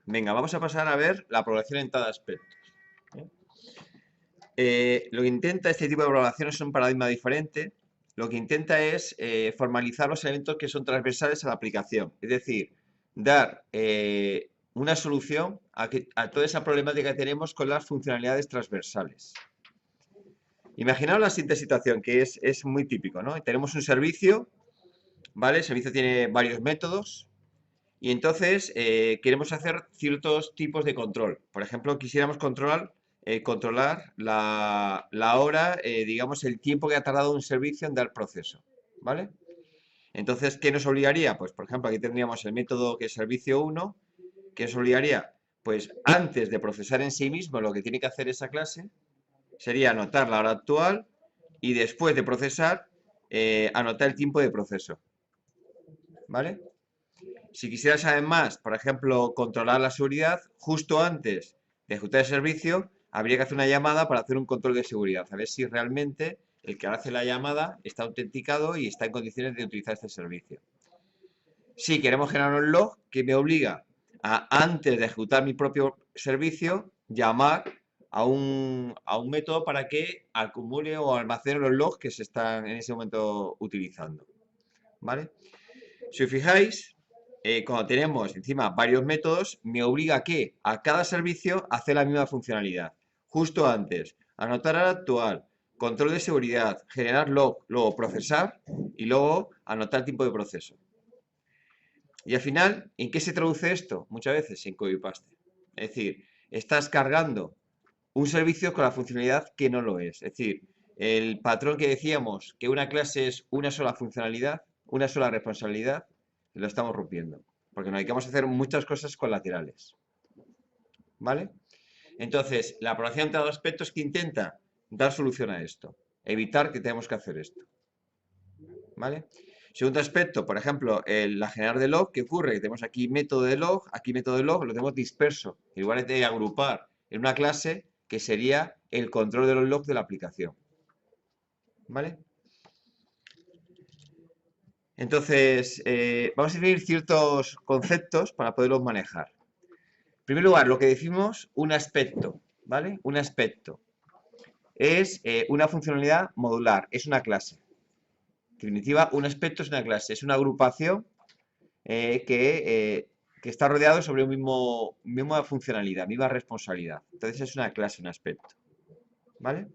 Venga, vamos a pasar a ver la programación en cada aspecto. Lo que intenta este tipo de programación es un paradigma diferente. Lo que intenta es formalizar los elementos que son transversales a la aplicación. Es decir, dar una solución a toda esa problemática que tenemos con las funcionalidades transversales. Imaginaos la siguiente situación, que es muy típico, ¿no? Tenemos un servicio, ¿vale? El servicio tiene varios métodos. Y entonces queremos hacer ciertos tipos de control. Por ejemplo, quisiéramos controlar la hora, digamos, el tiempo que ha tardado un servicio en dar proceso. ¿Vale? Entonces, ¿qué nos obligaría? Pues, por ejemplo, aquí tendríamos el método que es servicio 1, que nos obligaría, pues, antes de procesar en sí mismo lo que tiene que hacer esa clase, sería anotar la hora actual y después de procesar, anotar el tiempo de proceso. ¿Vale? Si quisieras saber más, por ejemplo, controlar la seguridad, justo antes de ejecutar el servicio, habría que hacer una llamada para hacer un control de seguridad, a ver si realmente el que hace la llamada está autenticado y está en condiciones de utilizar este servicio. Si queremos generar un log que me obliga a, antes de ejecutar mi propio servicio, llamar a un método para que acumule o almacene los logs que se están en ese momento utilizando. ¿Vale? Si os fijáis, cuando tenemos encima varios métodos, me obliga a cada servicio hacer la misma funcionalidad. Justo antes, anotar hora actual, control de seguridad, generar log, luego procesar y luego anotar tiempo de proceso. Y al final, ¿en qué se traduce esto? Muchas veces en copy paste. Es decir, estás cargando un servicio con la funcionalidad que no lo es. Es decir, el patrón que decíamos que una clase es una sola funcionalidad, una sola responsabilidad, lo estamos rompiendo. Porque nos dedicamos a hacer muchas cosas colaterales. ¿Vale? Entonces, la programación de dos aspectos que intenta dar solución a esto. Evitar que tengamos que hacer esto. ¿Vale? Segundo aspecto, por ejemplo, la generar de log, ¿qué ocurre? Que tenemos aquí método de log, aquí método de log, lo tenemos disperso. En lugar de agrupar en una clase que sería el control de los logs de la aplicación. ¿Vale? Entonces, vamos a definir ciertos conceptos para poderlos manejar. En primer lugar, lo que decimos, un aspecto, ¿vale? Un aspecto es una funcionalidad modular, es una clase. En definitiva, un aspecto es una clase, es una agrupación que está rodeado sobre un misma funcionalidad, misma responsabilidad. Entonces es una clase, un aspecto. ¿Vale?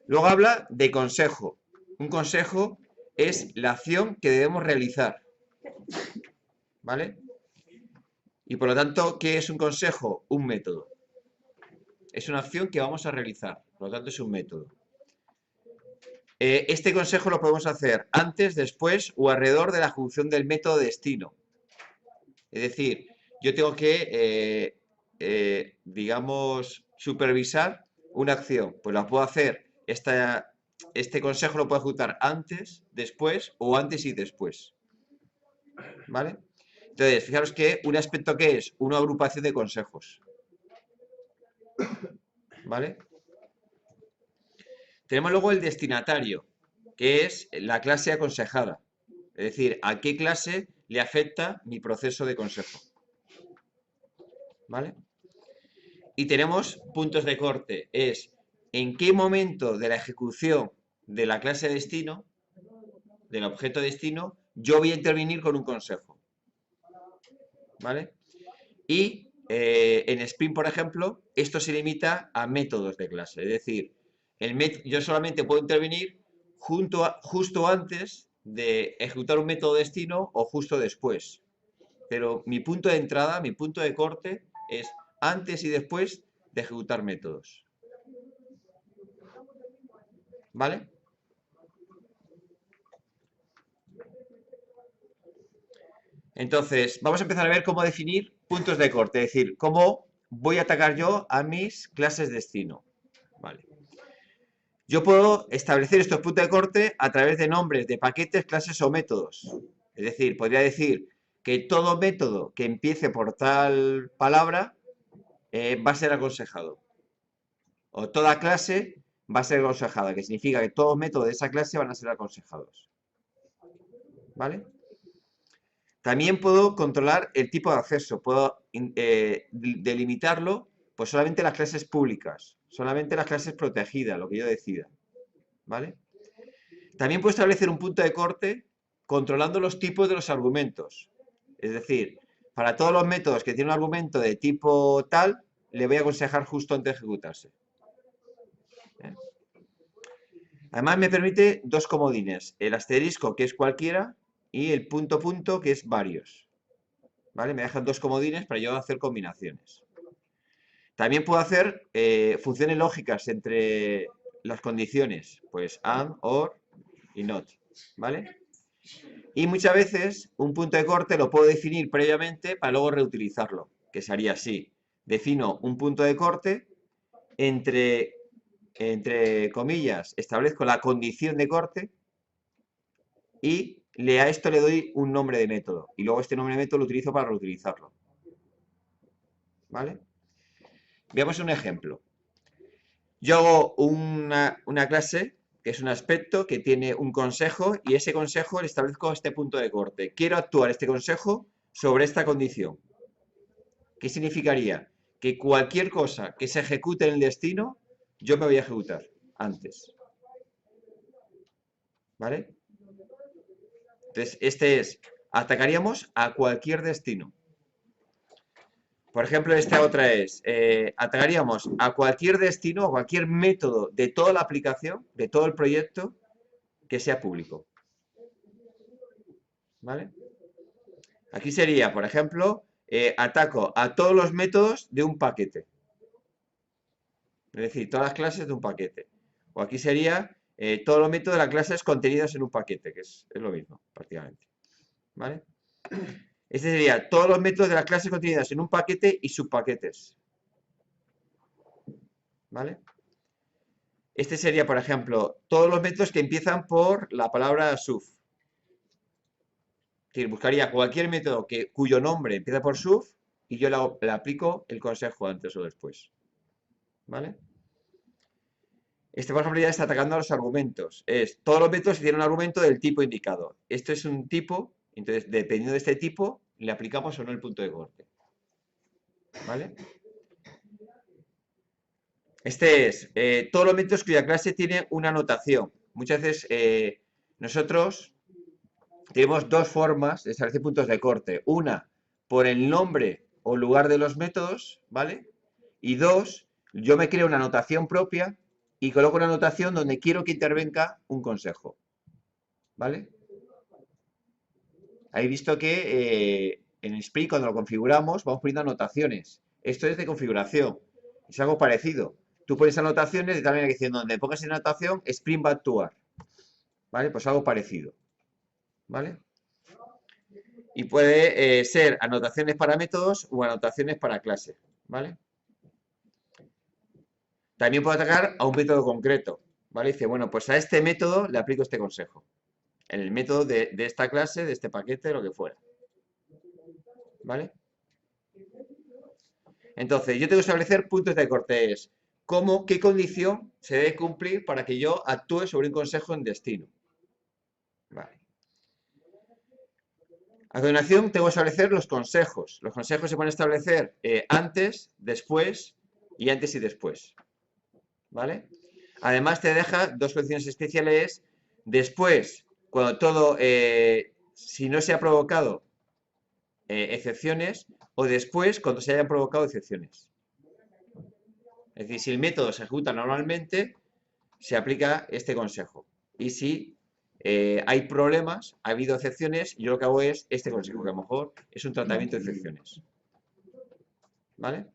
Luego habla de consejo. Un consejo es la acción que debemos realizar. ¿Vale? Y por lo tanto, ¿qué es un consejo? Un método. Es una acción que vamos a realizar. Por lo tanto, es un método. Este consejo lo podemos hacer antes, después o alrededor de la ejecución del método destino. Es decir, yo tengo que, digamos, supervisar una acción. Pues la puedo hacer, este consejo lo puedo ejecutar antes, después o antes y después. ¿Vale? Entonces, fijaros que un aspecto que es una agrupación de consejos. ¿Vale? Tenemos luego el destinatario, que es la clase aconsejada. Es decir, a qué clase le afecta mi proceso de consejo. ¿Vale? Y tenemos puntos de corte. Es en qué momento de la ejecución de la clase destino, del objeto destino, yo voy a intervenir con un consejo. ¿Vale? Y en Spring, por ejemplo, esto se limita a métodos de clase. Es decir, yo solamente puedo intervenir justo antes de ejecutar un método destino o justo después. Pero mi punto de entrada, mi punto de corte es antes y después de ejecutar métodos. ¿Vale? Entonces, vamos a empezar a ver cómo definir puntos de corte, es decir, cómo voy a atacar yo a mis clases destino. Vale. Yo puedo establecer estos puntos de corte a través de nombres de paquetes, clases o métodos. Es decir, podría decir que todo método que empiece por tal palabra va a ser aconsejado. O toda clase va a ser aconsejada, que significa que todos los métodos de esa clase van a ser aconsejados. ¿Vale? También puedo controlar el tipo de acceso, puedo delimitarlo, pues solamente las clases públicas, solamente las clases protegidas, lo que yo decida, ¿vale? También puedo establecer un punto de corte controlando los tipos de los argumentos. Es decir, para todos los métodos que tienen un argumento de tipo tal, le voy a aconsejar justo antes de ejecutarse. ¿Eh? Además me permite dos comodines, el asterisco, que es cualquiera, y el punto punto, que es varios. ¿Vale? Me dejan dos comodines para yo hacer combinaciones. También puedo hacer funciones lógicas entre las condiciones, pues AND, OR y NOT, ¿vale? Y muchas veces un punto de corte lo puedo definir previamente para luego reutilizarlo, que sería así. Defino un punto de corte, entre comillas, establezco la condición de corte y a esto le doy un nombre de método. Y luego este nombre de método lo utilizo para reutilizarlo. ¿Vale? Veamos un ejemplo. Yo hago una clase que es un aspecto que tiene un consejo y ese consejo le establezco este punto de corte. Quiero actuar este consejo sobre esta condición. ¿Qué significaría? Que cualquier cosa que se ejecute en el destino, yo me voy a ejecutar antes. ¿Vale? Entonces, atacaríamos a cualquier destino. Por ejemplo, esta otra es, atacaríamos a cualquier destino, a cualquier método de toda la aplicación, de todo el proyecto, que sea público. ¿Vale? Aquí sería, por ejemplo, ataco a todos los métodos de un paquete. Es decir, todas las clases de un paquete. O aquí sería todos los métodos de las clases contenidos en un paquete, que es lo mismo, prácticamente. ¿Vale? Este sería todos los métodos de las clases contenidas en un paquete y subpaquetes. ¿Vale? Este sería, por ejemplo, todos los métodos que empiezan por la palabra sub. Es decir, buscaría cualquier método cuyo nombre empieza por sub y yo le aplico el consejo antes o después. ¿Vale? Este, por ejemplo, ya está atacando a los argumentos. Es todos los métodos que tienen un argumento del tipo indicado. Esto es un tipo, entonces, dependiendo de este tipo, le aplicamos o no el punto de corte. ¿Vale? Este es todos los métodos cuya clase tiene una notación. Muchas veces nosotros tenemos dos formas de establecer puntos de corte. Una, por el nombre o lugar de los métodos, ¿vale? Y dos, yo me creo una notación propia y coloco una notación donde quiero que intervenga un consejo. ¿Vale? Habéis visto que en Spring, cuando lo configuramos, vamos poniendo anotaciones. Esto es de configuración. Es algo parecido. Tú pones anotaciones de tal manera que diciendo donde pongas esa anotación, Spring va a actuar. ¿Vale? Pues algo parecido. ¿Vale? Y puede ser anotaciones para métodos o anotaciones para clase. ¿Vale? También puedo atacar a un método concreto. ¿Vale? Dice, bueno, pues a este método le aplico este consejo. En el método de esta clase, de este paquete, lo que fuera. ¿Vale? Entonces, yo tengo que establecer puntos de corte. Es qué condición se debe cumplir para que yo actúe sobre un consejo en destino. Vale. A continuación, tengo que establecer los consejos. Los consejos se pueden establecer antes, después y antes y después. ¿Vale? Además, te deja dos condiciones especiales. Después, cuando todo, si no se ha provocado excepciones, o después, cuando se hayan provocado excepciones. Es decir, si el método se ejecuta normalmente, se aplica este consejo. Y si hay problemas, ha habido excepciones, yo lo que hago es este consejo, que a lo mejor es un tratamiento de excepciones. ¿Vale?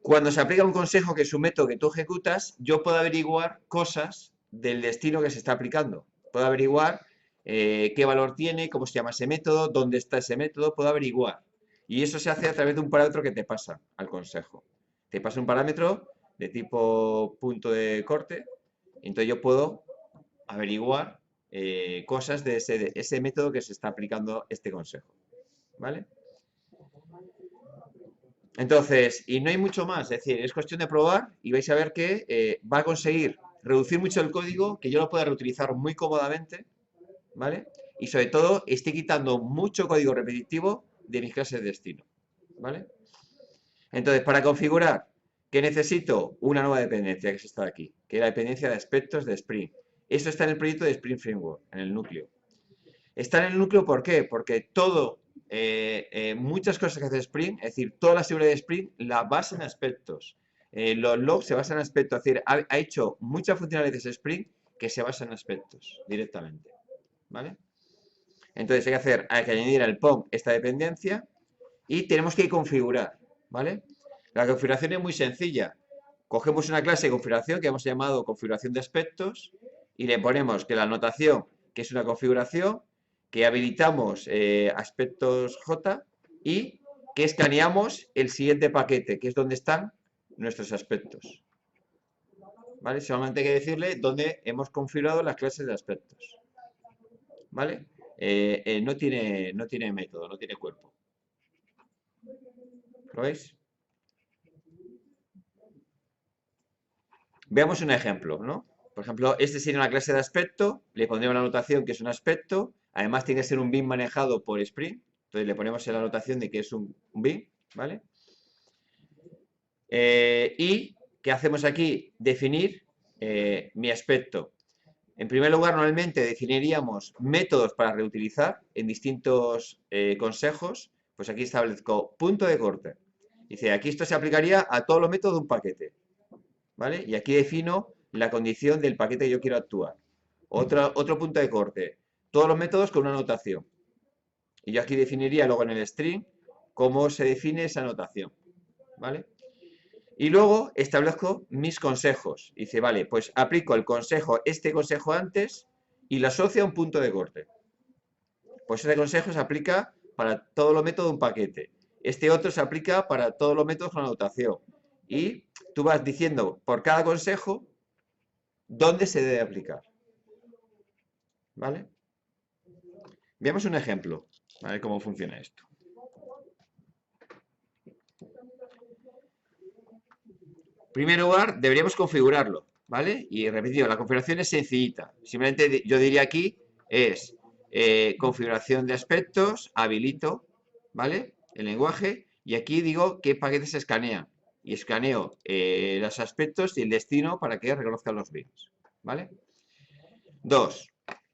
Cuando se aplica un consejo que es un método que tú ejecutas, yo puedo averiguar cosas del destino que se está aplicando. Puedo averiguar qué valor tiene, cómo se llama ese método, dónde está ese método, puedo averiguar. Y eso se hace a través de un parámetro que te pasa al consejo. Te pasa un parámetro de tipo punto de corte, entonces yo puedo averiguar cosas de ese método que se está aplicando este consejo. ¿Vale? Entonces, y no hay mucho más, es decir, es cuestión de probar y vais a ver que va a conseguir reducir mucho el código, que yo lo pueda reutilizar muy cómodamente, ¿vale? y sobre todo estoy quitando mucho código repetitivo de mis clases de destino, ¿vale? Entonces, para configurar, ¿qué necesito? Una nueva dependencia que es esta de aquí, que es la dependencia de aspectos de Spring. Eso está en el proyecto de Spring Framework, en el núcleo. Está en el núcleo, ¿por qué? Porque muchas cosas que hace Spring, es decir, toda la seguridad de Spring la basa en aspectos. Los logs se basan en aspectos, es decir, ha hecho muchas funcionalidades Spring que se basan en aspectos directamente, ¿vale? Entonces hay que añadir al POM esta dependencia y tenemos que configurar, ¿vale? La configuración es muy sencilla. Cogemos una clase de configuración que hemos llamado configuración de aspectos y le ponemos que la anotación, que es una configuración, que habilitamos aspectos J y que escaneamos el siguiente paquete, que es donde están nuestros aspectos. ¿Vale? Solamente hay que decirle dónde hemos configurado las clases de aspectos. ¿Vale? No tiene método, no tiene cuerpo. ¿Lo veis? Veamos un ejemplo, ¿no? Por ejemplo, este sería una clase de aspecto, le pondremos la anotación que es un aspecto, además tiene que ser un bin manejado por Spring, entonces le ponemos en la anotación de que es un bin, ¿vale? Y, ¿qué hacemos aquí? Definir mi aspecto. En primer lugar, normalmente definiríamos métodos para reutilizar en distintos consejos, pues aquí establezco punto de corte. Dice, aquí esto se aplicaría a todos los métodos de un paquete, ¿vale? Y aquí defino la condición del paquete que yo quiero actuar. Otro punto de corte, todos los métodos con una anotación. Y yo aquí definiría luego en el string cómo se define esa anotación, ¿vale? Y luego establezco mis consejos. Dice, vale, pues aplico este consejo antes y lo asocio a un punto de corte. Pues este consejo se aplica para todos los métodos de un paquete. Este otro se aplica para todos los métodos con anotación. Y tú vas diciendo por cada consejo dónde se debe aplicar. ¿Vale? Veamos un ejemplo, a ver cómo funciona esto. En primer lugar, deberíamos configurarlo, ¿vale? Y repetido, la configuración es sencillita. Simplemente yo diría aquí es configuración de aspectos, habilito, ¿vale? El lenguaje, y aquí digo qué paquetes se escanean. Y escaneo los aspectos y el destino para que reconozcan los bins, ¿vale? 2.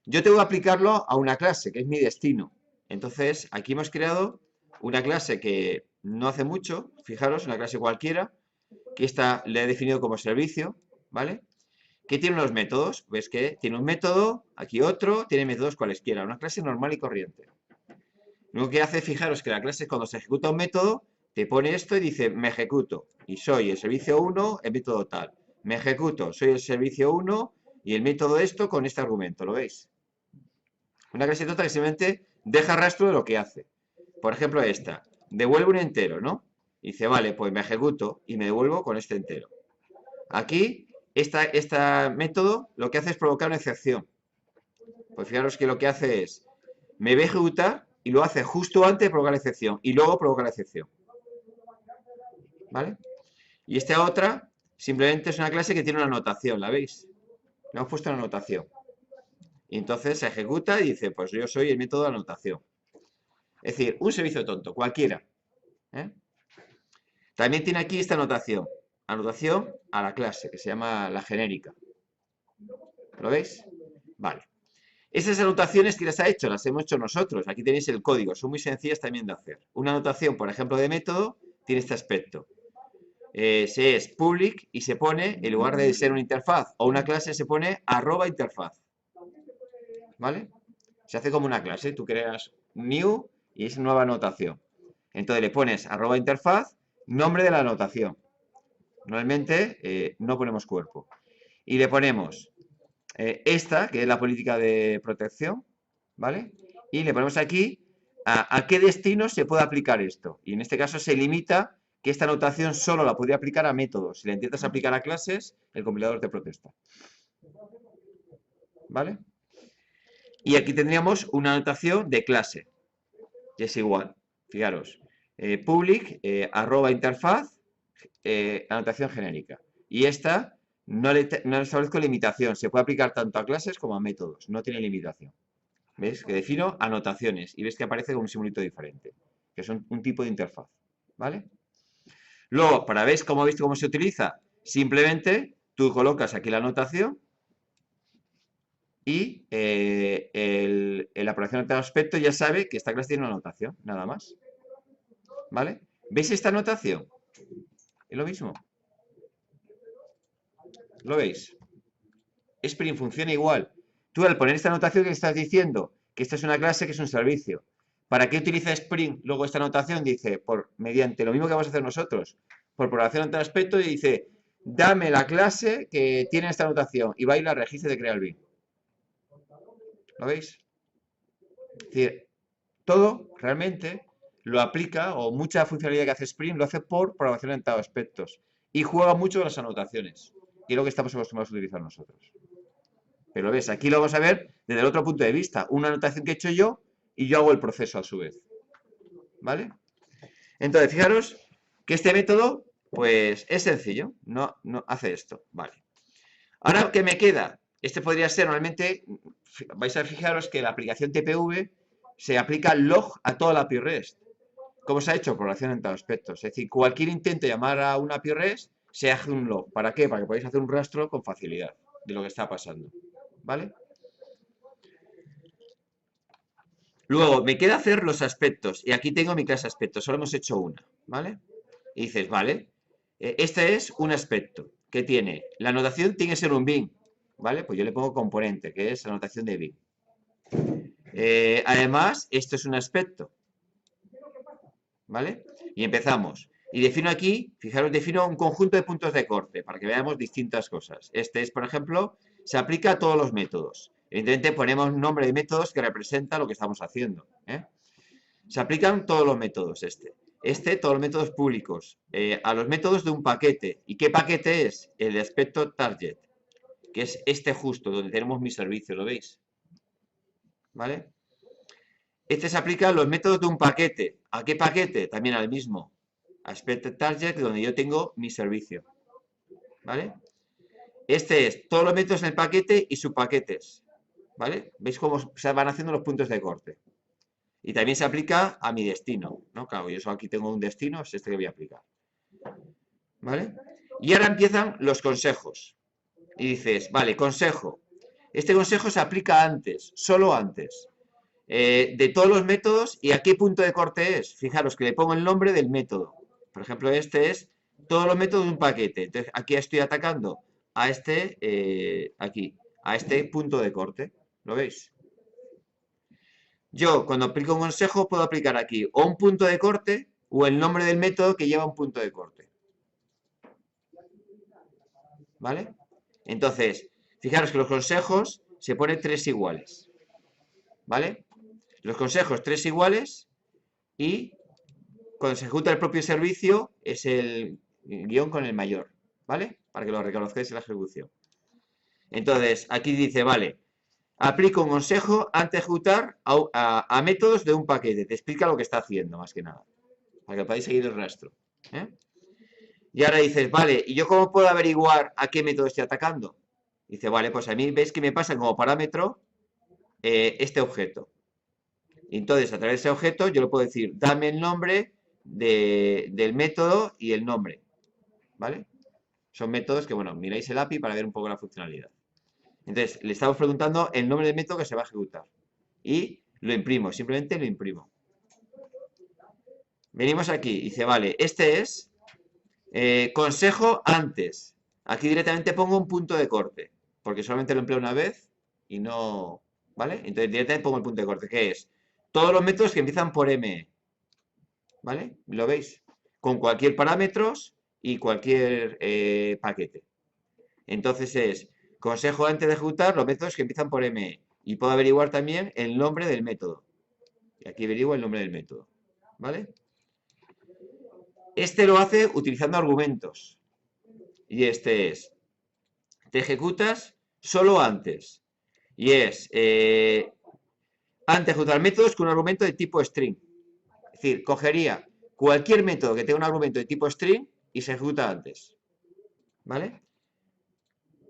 Yo tengo que aplicarlo a una clase, que es mi destino. Entonces, aquí hemos creado una clase que no hace mucho, fijaros, una clase cualquiera, que esta le he definido como servicio, ¿vale? ¿Qué tiene los métodos? Pues que tiene un método, aquí otro, tiene métodos cualesquiera, una clase normal y corriente. Lo que hace, fijaros que la clase cuando se ejecuta un método, te pone esto y dice, me ejecuto, y soy el servicio 1, el método tal. Me ejecuto, soy el servicio 1 y el método esto con este argumento, ¿lo veis? Una clase total que simplemente deja rastro de lo que hace. Por ejemplo, esta, devuelve un entero, ¿no? Dice, vale, pues me ejecuto y me devuelvo con este entero. Aquí, este método lo que hace es provocar una excepción. Pues fijaros que lo que hace es, me va a ejecutar y lo hace justo antes de provocar la excepción y luego provoca la excepción. ¿Vale? Y esta otra simplemente es una clase que tiene una anotación, ¿la veis? Le hemos puesto una anotación. Y entonces se ejecuta y dice, pues yo soy el método de anotación. Es decir, un servicio tonto, cualquiera. ¿Eh? También tiene aquí esta anotación. Anotación a la clase, que se llama la genérica. ¿Lo veis? Vale. Esas anotaciones que las ha hecho, las hemos hecho nosotros. Aquí tenéis el código, son muy sencillas también de hacer. Una anotación, por ejemplo, de método, tiene este aspecto. Se es public y se pone, en lugar de ser una interfaz o una clase, se pone @interfaz. ¿Vale? Se hace como una clase, tú creas new y es nueva anotación. Entonces le pones @interfaz, nombre de la anotación. Normalmente no ponemos cuerpo. Y le ponemos esta, que es la política de protección, ¿vale? Y le ponemos aquí a qué destino se puede aplicar esto. Y en este caso se limita que esta anotación solo la podría aplicar a métodos. Si la intentas aplicar a clases, el compilador te protesta. ¿Vale? Y aquí tendríamos una anotación de clase, que es igual. Fijaros, public, @interfaz, anotación genérica. Y esta no le establezco limitación. Se puede aplicar tanto a clases como a métodos. No tiene limitación. ¿Ves? Que defino anotaciones y ves que aparece con un simbolito diferente, que son un tipo de interfaz, ¿vale? Luego, para ver cómo visto cómo se utiliza, simplemente tú colocas aquí la anotación y la aproximación de aspecto ya sabe que esta clase tiene una anotación, nada más, ¿vale? ¿Veis esta anotación? Es lo mismo. ¿Lo veis? Spring funciona igual. Tú al poner esta anotación que estás diciendo que esta es una clase que es un servicio. ¿Para qué utiliza Spring luego esta anotación? Dice, mediante lo mismo que vamos a hacer nosotros, por programación ante aspecto, y dice, dame la clase que tiene esta anotación y va y la registra de crear bin. ¿Lo veis? Es decir, todo realmente lo aplica, o mucha funcionalidad que hace Spring lo hace por programación orientada a aspectos. Y juega mucho con las anotaciones, que es lo que estamos acostumbrados a utilizar nosotros. Pero ves, aquí lo vamos a ver desde el otro punto de vista. Una anotación que he hecho yo y yo hago el proceso a su vez. ¿Vale? Entonces, fijaros que este método, pues, es sencillo. No hace esto. Vale. Ahora, ¿qué me queda? Este podría ser, normalmente, vais a fijaros que la aplicación TPV se aplica log a toda la API REST. ¿Cómo se ha hecho? Por relación en todos aspectos. Es decir, cualquier intento de llamar a una API REST se hace un log. ¿Para qué? Para que podáis hacer un rastro con facilidad de lo que está pasando. ¿Vale? Luego, me queda hacer los aspectos. Y aquí tengo mi clase aspectos. Solo hemos hecho una. ¿Vale? Y dices, vale. Este es un aspecto que tiene. La anotación tiene que ser un bin. ¿Vale? Pues yo le pongo componente, que es la anotación de bin. Además, esto es un aspecto. ¿Vale? Y empezamos. Y defino aquí, fijaros, defino un conjunto de puntos de corte para que veamos distintas cosas. Este es, por ejemplo, se aplica a todos los métodos. Evidentemente ponemos un nombre de métodos que representa lo que estamos haciendo. Se aplican todos los métodos todos los métodos públicos, a los métodos de un paquete. ¿Y qué paquete es? El de aspecto target, que es este justo, donde tenemos mi servicio, ¿lo veis? ¿Vale? Este se aplica a los métodos de un paquete. ¿A qué paquete? También al mismo. Aspect target, donde yo tengo mi servicio. ¿Vale? Este es todos los métodos en el paquete y subpaquetes. ¿Vale? ¿Veis cómo se van haciendo los puntos de corte? Y también se aplica a mi destino, ¿no? Claro, yo aquí tengo un destino, es este que voy a aplicar. ¿Vale? Y ahora empiezan los consejos. Y dices, vale, consejo. Este consejo se aplica antes, solo antes, de todos los métodos. ¿Y a qué punto de corte es? Fijaros que le pongo el nombre del método. Por ejemplo, este es todos los métodos de un paquete. Entonces, aquí estoy atacando a aquí, a este punto de corte. ¿Lo veis? Yo, cuando aplico un consejo, puedo aplicar aquí o un punto de corte o el nombre del método que lleva un punto de corte. ¿Vale? Entonces, fijaros que los consejos se ponen 3 iguales. ¿Vale? Los consejos 3 iguales y cuando se ejecuta el propio servicio es el guión con el mayor. ¿Vale? Para que lo reconozcáis en la ejecución. Entonces, aquí dice, vale, aplico un consejo antes de ejecutar a métodos de un paquete. Te explica lo que está haciendo, más que nada. Para que podáis seguir el rastro. Y ahora dices, vale, ¿y yo cómo puedo averiguar a qué método estoy atacando? Dice, vale, pues a mí ves que me pasa como parámetro este objeto. Y entonces, a través de ese objeto, yo le puedo decir, dame el nombre del método y el nombre. ¿Vale? Son métodos que, bueno, miráis el API para ver un poco la funcionalidad. Entonces, le estamos preguntando el nombre del método que se va a ejecutar. Y lo imprimo, simplemente lo imprimo. Venimos aquí, dice, vale, este es consejo antes. Aquí directamente pongo un punto de corte, porque solamente lo empleo una vez y no... ¿Vale? Entonces directamente pongo el punto de corte, que es todos los métodos que empiezan por ME. ¿Vale? ¿Lo veis? Con cualquier parámetros y cualquier paquete. Entonces es consejo antes de ejecutar los métodos que empiezan por ME. Y puedo averiguar también el nombre del método. Y aquí averiguo el nombre del método. ¿Vale? Este lo hace utilizando argumentos. Y este es, te ejecutas solo antes. Y es, antes de ejecutar métodos con un argumento de tipo string. Es decir, cogería cualquier método que tenga un argumento de tipo string y se ejecuta antes. ¿Vale?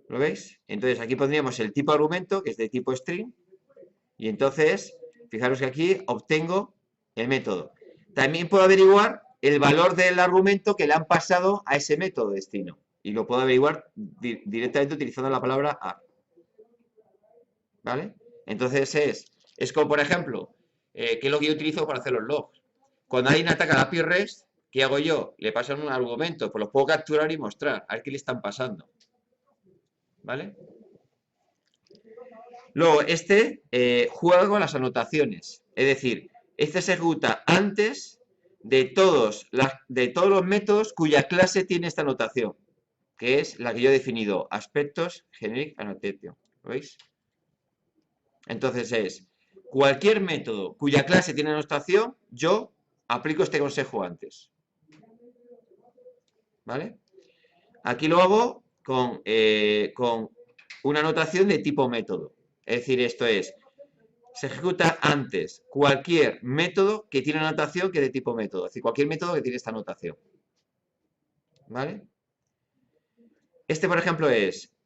¿Lo veis? Entonces aquí pondríamos el tipo argumento, que es de tipo string, Y entonces, fijaros que aquí obtengo el método. También puedo averiguar el valor del argumento que le han pasado a ese método destino. Y lo puedo averiguar directamente utilizando la palabra AR. ¿Vale? Entonces es como, por ejemplo, ¿qué es lo que yo utilizo para hacer los logs? Cuando alguien ataca la API REST, ¿qué hago yo? Le paso un argumento, pues los puedo capturar y mostrar, a ver qué le están pasando. ¿Vale? Luego, juega con las anotaciones. Es decir, este se ejecuta antes de todos los métodos cuya clase tiene esta anotación, que es la que yo he definido, aspectos generic annotation. ¿Lo veis? Entonces cualquier método cuya clase tiene anotación, yo aplico este consejo antes. ¿Vale? Aquí lo hago con una anotación de tipo método. Es decir, esto se ejecuta antes cualquier método que tiene anotación que de tipo método. Es decir, cualquier método que tiene esta anotación. ¿Vale? Por ejemplo,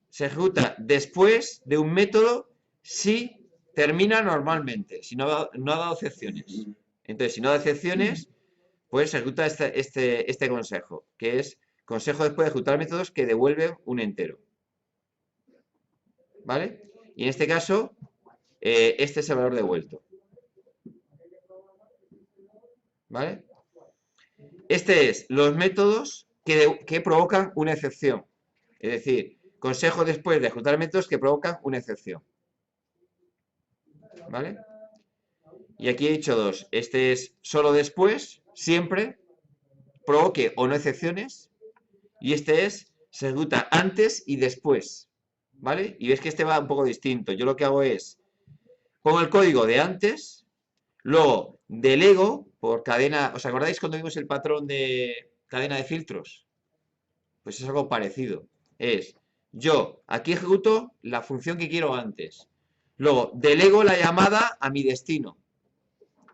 se ejecuta después de un método si termina normalmente, si no ha dado excepciones. Entonces, si no da excepciones, pues se ejecuta este consejo, que es consejo después de ejecutar métodos que devuelven un entero. ¿Vale? Y en este caso, este es el valor devuelto. ¿Vale? Los métodos que provocan una excepción. Es decir, consejo después de ejecutar métodos que provocan una excepción. ¿Vale? Y aquí he dicho dos. Este es solo después, siempre, provoque o no excepciones. Y se ejecuta antes y después. ¿Vale? Y ves que este va un poco distinto. Yo lo que hago pongo el código de antes, luego delego por cadena. ¿Os acordáis cuando vimos el patrón de cadena de filtros? Pues es algo parecido. Yo aquí ejecuto la función que quiero antes. Luego delego la llamada a mi destino.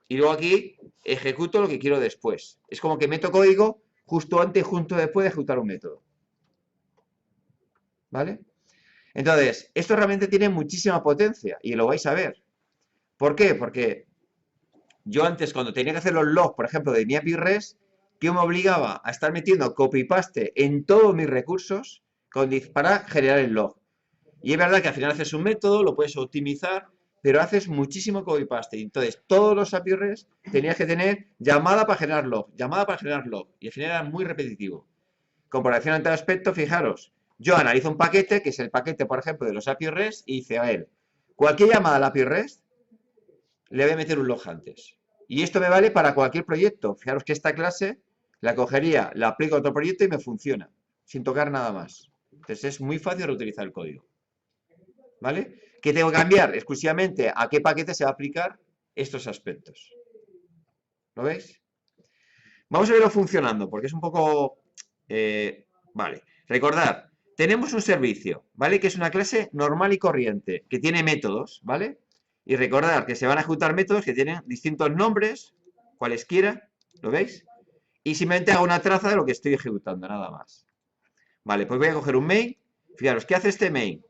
Y luego aquí ejecuto lo que quiero después. Es como que meto código justo antes, justo después de ejecutar un método. ¿Vale? Entonces, esto realmente tiene muchísima potencia y lo vais a ver. ¿Por qué? Porque yo antes, cuando tenía que hacer los logs, por ejemplo, de mi API REST, que me obligaba a estar metiendo copy-paste en todos mis recursos para generar el log. Y es verdad que al final haces un método, lo puedes optimizar, pero haces muchísimo copy-paste. Entonces, todos los API REST tenías que tener llamada para generar log, llamada para generar log. Y al final era muy repetitivo. Comparación entre aspectos, fijaros, yo analizo un paquete, que es el paquete, por ejemplo, de los API REST, y dice a él, cualquier llamada al API REST, le voy a meter un log antes. Y esto me vale para cualquier proyecto. Fijaros que esta clase la cogería, la aplico a otro proyecto y me funciona, sin tocar nada más. Entonces es muy fácil reutilizar el código. ¿Vale? ¿Qué tengo que cambiar? Exclusivamente a qué paquete se va a aplicar estos aspectos. ¿Lo veis? Vamos a verlo funcionando, porque es un poco... vale, recordad, tenemos un servicio, ¿vale? Que es una clase normal y corriente, que tiene métodos, ¿vale? Y recordad que se van a ejecutar métodos que tienen distintos nombres, cualesquiera, ¿lo veis? Y simplemente hago una traza de lo que estoy ejecutando, nada más. Vale, pues voy a coger un main. Fijaros, ¿qué hace este main?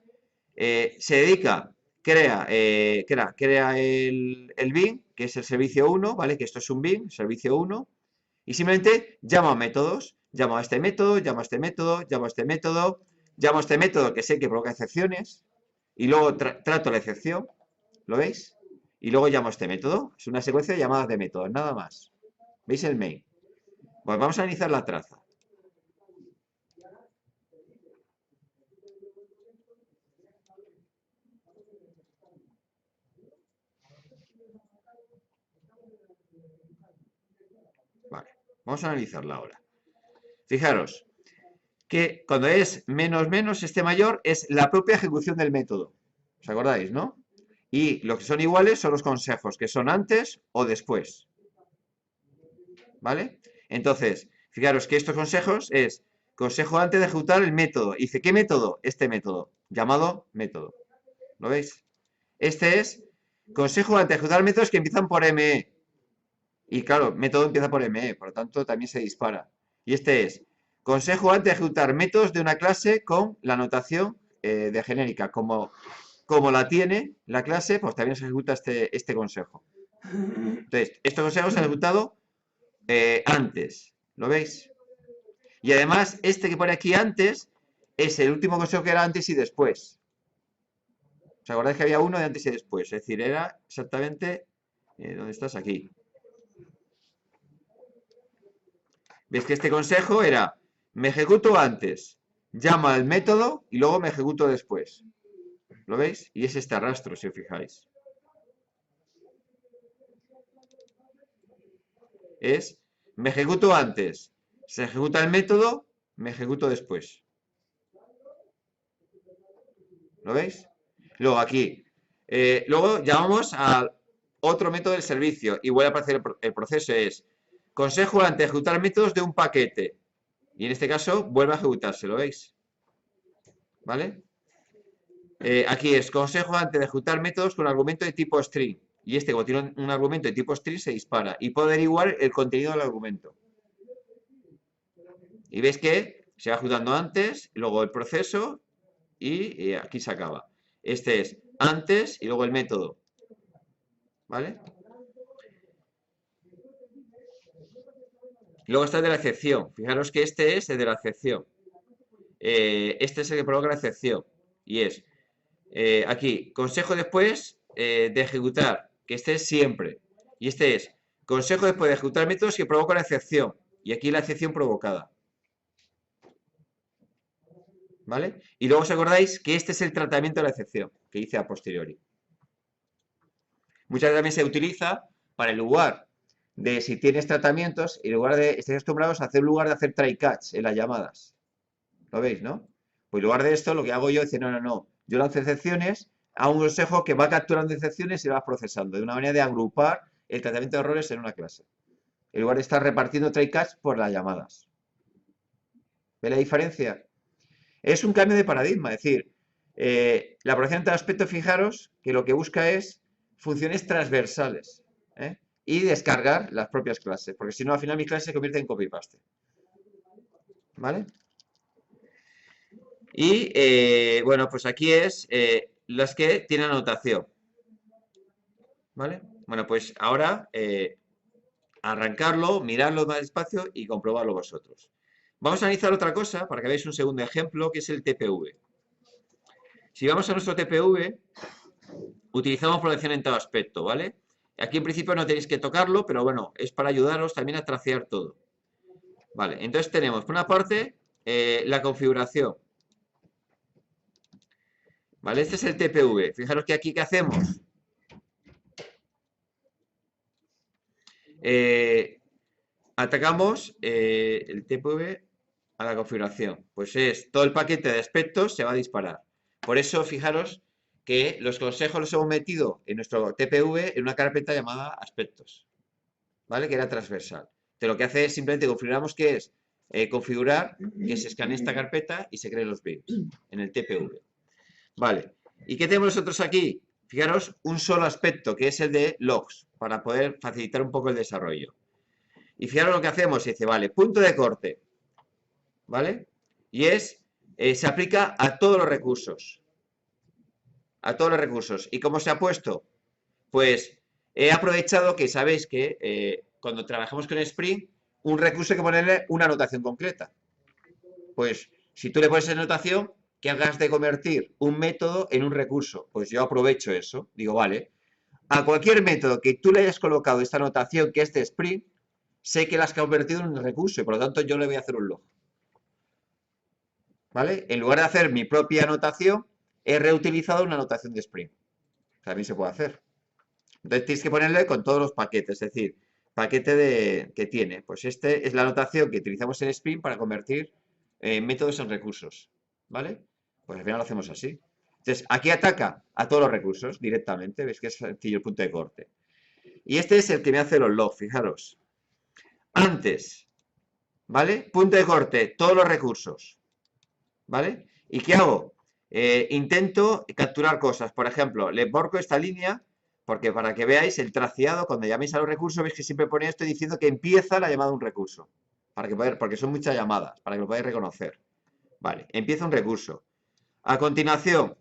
Se dedica, crea el bin, que es el servicio 1, ¿vale? Que esto es un bin, servicio 1. Y simplemente llamo a métodos. Llamo a este método, llamo a este método, llamo a este método, llamo a este método que sé que provoca excepciones. Y luego trato la excepción. ¿Lo veis? Y luego llamo a este método. Es una secuencia de llamadas de métodos, nada más. ¿Veis el main? Pues vamos a analizar la traza. Vale, vamos a analizarla ahora. Fijaros que cuando es menos menos, este mayor es la propia ejecución del método. ¿Os acordáis, no? Y los que son iguales son los consejos, que son antes o después. ¿Vale? Entonces, fijaros que estos consejos es consejo antes de ejecutar el método. Y dice, ¿qué método? Este método, llamado método. ¿Lo veis? Este es consejo antes de ejecutar métodos que empiezan por ME. Y claro, método empieza por ME, por lo tanto también se dispara. Y este es consejo antes de ejecutar métodos de una clase con la notación de genérica, como como la tiene la clase, pues también se ejecuta este consejo. Entonces, este consejo se ha ejecutado antes. ¿Lo veis? Y además, este que pone aquí antes es el último consejo que era antes y después. ¿Os acordáis que había uno de antes y después? Es decir, era exactamente ¿dónde estás? Aquí. ¿Ves que este consejo era me ejecuto antes, llamo al método y luego me ejecuto después? ¿Lo veis? Y es este arrastro, si os fijáis. Es me ejecuto antes, se ejecuta el método, me ejecuto después. ¿Lo veis? Luego aquí. Luego llamamos al otro método del servicio y vuelve a aparecer el proceso. Es consejo antes de ejecutar métodos de un paquete. Y en este caso vuelve a ejecutarse, ¿lo veis? ¿Vale? Aquí es consejo antes de ejecutar métodos con argumento de tipo string. Y este, como tiene un argumento de tipo string, se dispara. Y puede averiguar el contenido del argumento. Y veis que se va ejecutando antes, luego el proceso y aquí se acaba. Este es antes y luego el método. ¿Vale? Luego está el de la excepción. Fijaros que este es el de la excepción. Este es el que provoca la excepción. Y es aquí, consejo después de ejecutar, que este es siempre. Y este es consejo después de ejecutar métodos que provoca la excepción. Y aquí la excepción provocada. ¿Vale? Y luego os acordáis que este es el tratamiento de la excepción, que hice a posteriori. Muchas veces también se utiliza para el lugar de si tienes tratamientos, en lugar de, estáis acostumbrados a hacer en lugar de hacer try catch en las llamadas. ¿Lo veis, no? Pues en lugar de esto, lo que hago yo es decir, no. Yo lanzo excepciones a un consejo que va capturando excepciones y va procesando, de una manera de agrupar el tratamiento de errores en una clase. En lugar de estar repartiendo try catch por las llamadas. ¿Ve la diferencia? Es un cambio de paradigma, es decir, la programación de aspecto, fijaros que lo que busca es funciones transversales y descargar las propias clases, porque si no, al final mi clase se convierte en copy-paste. ¿Vale? Y bueno, pues aquí es las que tienen anotación. ¿Vale? Bueno, pues ahora arrancarlo, mirarlo más despacio y comprobarlo vosotros. Vamos a analizar otra cosa para que veáis un segundo ejemplo, que es el TPV. Si vamos a nuestro TPV, utilizamos programación en todo aspecto, ¿vale? Aquí en principio no tenéis que tocarlo, pero bueno, es para ayudaros también a tracear todo. Vale, entonces tenemos por una parte la configuración. Vale, este es el TPV. Fijaros que aquí, ¿qué hacemos? Atacamos el TPV a la configuración. Pues es todo el paquete de aspectos se va a disparar. Por eso, fijaros que los consejos los hemos metido en nuestro TPV en una carpeta llamada aspectos, ¿vale? Que era transversal. Entonces, lo que hace es simplemente configuramos que es configurar que se escanee esta carpeta y se creen los bits en el TPV. Vale. ¿Y qué tenemos nosotros aquí? Fijaros, un solo aspecto, que es el de logs, para poder facilitar un poco el desarrollo. Y fijaros lo que hacemos, se dice, vale, punto de corte, ¿vale? Y es, se aplica a todos los recursos. A todos los recursos. ¿Y cómo se ha puesto? Pues he aprovechado que sabéis que cuando trabajamos con Spring, un recurso hay que ponerle una anotación concreta. Pues si tú le pones esa anotación, que hagas de convertir un método en un recurso. Pues yo aprovecho eso. Digo, vale, a cualquier método que tú le hayas colocado esta anotación que es de Spring, sé que la has convertido en un recurso y por lo tanto yo le voy a hacer un log. ¿Vale? En lugar de hacer mi propia anotación, he reutilizado una anotación de Spring. También se puede hacer. Entonces tienes que ponerle con todos los paquetes, es decir, paquete que tiene. Pues este es la anotación que utilizamos en Spring para convertir métodos en recursos. ¿Vale? Pues al final lo hacemos así. Entonces, aquí ataca a todos los recursos directamente. ¿Veis que es sencillo el punto de corte? Y este es el que me hace los logs, fijaros. Antes, ¿vale? Punto de corte, todos los recursos. ¿Vale? ¿Y qué hago? Intento capturar cosas. Por ejemplo, le borco esta línea porque para que veáis el traceado, cuando llaméis a los recursos, veis que siempre pone esto diciendo que empieza la llamada de un recurso. Porque son muchas llamadas, para que lo podáis reconocer. Vale, empieza un recurso. A continuación,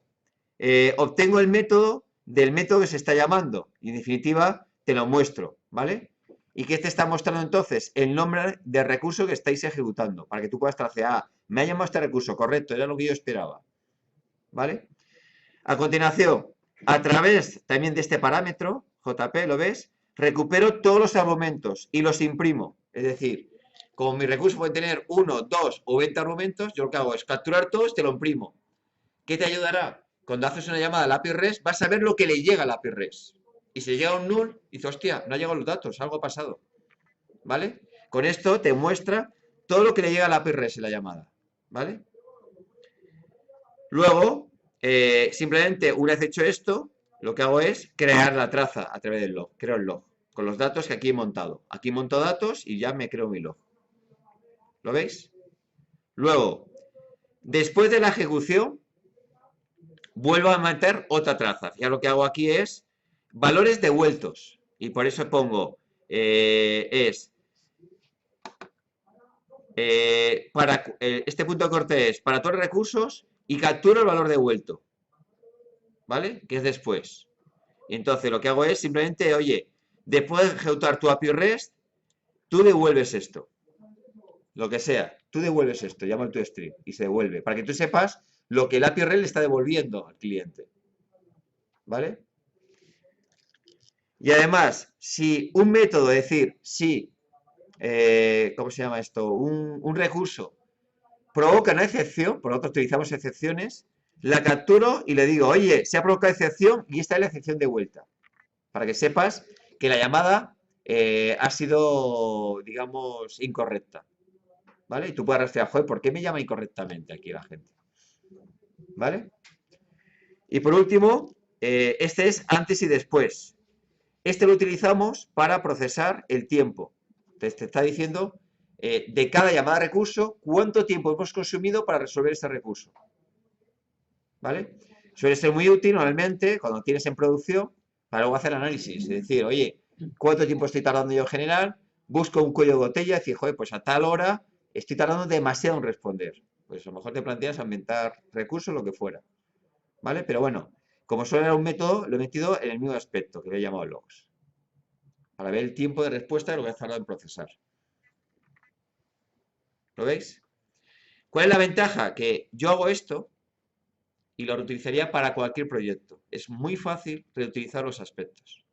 obtengo el método del método que se está llamando. Y en definitiva, te lo muestro, ¿vale? ¿Y qué te está mostrando entonces? El nombre del recurso que estáis ejecutando, para que tú puedas tracear, me ha llamado este recurso, correcto, era lo que yo esperaba, ¿vale? A continuación, a través también de este parámetro, JP, ¿lo ves? Recupero todos los argumentos y los imprimo. Es decir, como mi recurso puede tener 1, 2 o 20 argumentos, yo lo que hago es capturar todos, te lo imprimo. ¿Qué te ayudará? Cuando haces una llamada al API REST, vas a ver lo que le llega al API REST. Y si llega un null, dices, hostia, no ha llegado los datos, algo ha pasado. ¿Vale? Con esto te muestra todo lo que le llega al API REST en la llamada. ¿Vale? Luego, simplemente una vez hecho esto, lo que hago es crear la traza a través del log. Creo el log con los datos que aquí he montado. Aquí monto datos y ya me creo mi log. ¿Lo veis? Luego, después de la ejecución, vuelvo a meter otra traza. Ya lo que hago aquí es valores devueltos. Y por eso pongo este punto de corte es para todos los recursos y capturo el valor devuelto. ¿Vale? Que es después. Y entonces lo que hago es simplemente, oye, después de ejecutar tu API REST, tú devuelves esto. Lo que sea, tú devuelves esto, llama el toString y se devuelve. Para que tú sepas lo que el API REST le está devolviendo al cliente. ¿Vale? Y además, si un método, es decir, si, ¿cómo se llama esto? Un recurso provoca una excepción, por lo tanto utilizamos excepciones, la capturo y le digo, oye, se ha provocado excepción y esta es la excepción de vuelta. Para que sepas que la llamada ha sido, digamos, incorrecta. ¿Vale? Y tú puedes rastrear, joder, ¿por qué me llama incorrectamente aquí la gente? ¿Vale? Y por último, este es antes y después. Este lo utilizamos para procesar el tiempo. Entonces te está diciendo de cada llamada a recurso cuánto tiempo hemos consumido para resolver este recurso. ¿Vale? Suele ser muy útil normalmente cuando tienes en producción para luego hacer análisis. Es decir, oye, ¿cuánto tiempo estoy tardando yo en general? Busco un cuello de botella y decir, joder, pues a tal hora estoy tardando demasiado en responder. Pues a lo mejor te planteas aumentar recursos, lo que fuera. ¿Vale? Pero bueno, como solo era un método, lo he metido en el mismo aspecto, que lo he llamado logs. Para ver el tiempo de respuesta de lo que ha tardado en procesar. ¿Lo veis? ¿Cuál es la ventaja? Que yo hago esto y lo reutilizaría para cualquier proyecto. Es muy fácil reutilizar los aspectos.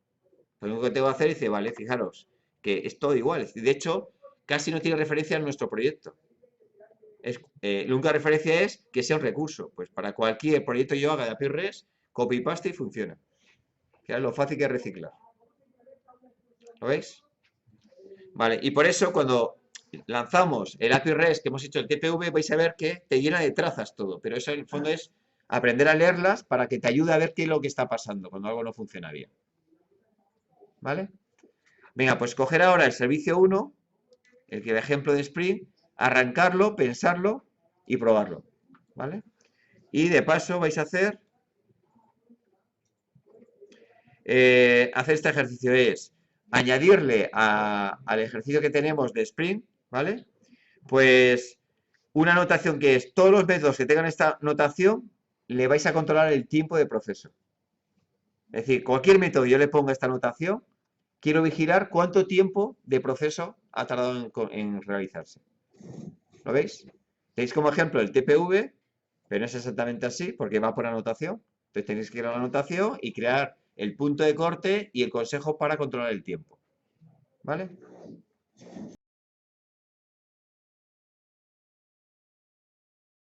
Lo único que tengo que hacer es, vale, fijaros, que es todo igual. De hecho, casi no tiene referencia en nuestro proyecto. La única referencia es que sea un recurso. Pues para cualquier proyecto que yo haga de API REST, copy y paste y funciona. Fijaros lo fácil que es reciclar. ¿Lo veis? Vale, y por eso cuando lanzamos el API REST que hemos hecho el TPV, vais a ver que te llena de trazas todo. Pero eso en el fondo es aprender a leerlas para que te ayude a ver qué es lo que está pasando cuando algo no funciona bien. ¿Vale? Venga, pues coger ahora el servicio 1, el ejemplo de Spring, arrancarlo, pensarlo y probarlo. ¿Vale? Y de paso vais a hacer este ejercicio es añadirle al ejercicio que tenemos de Spring, ¿vale? Pues una notación que es todos los métodos que tengan esta notación le vais a controlar el tiempo de proceso. Es decir, cualquier método yo le ponga esta notación, quiero vigilar cuánto tiempo de proceso ha tardado en realizarse. ¿Lo veis? Tenéis como ejemplo el TPV, pero no es exactamente así porque va por anotación. Entonces tenéis que crear la anotación y crear el punto de corte y el consejo para controlar el tiempo. ¿Vale?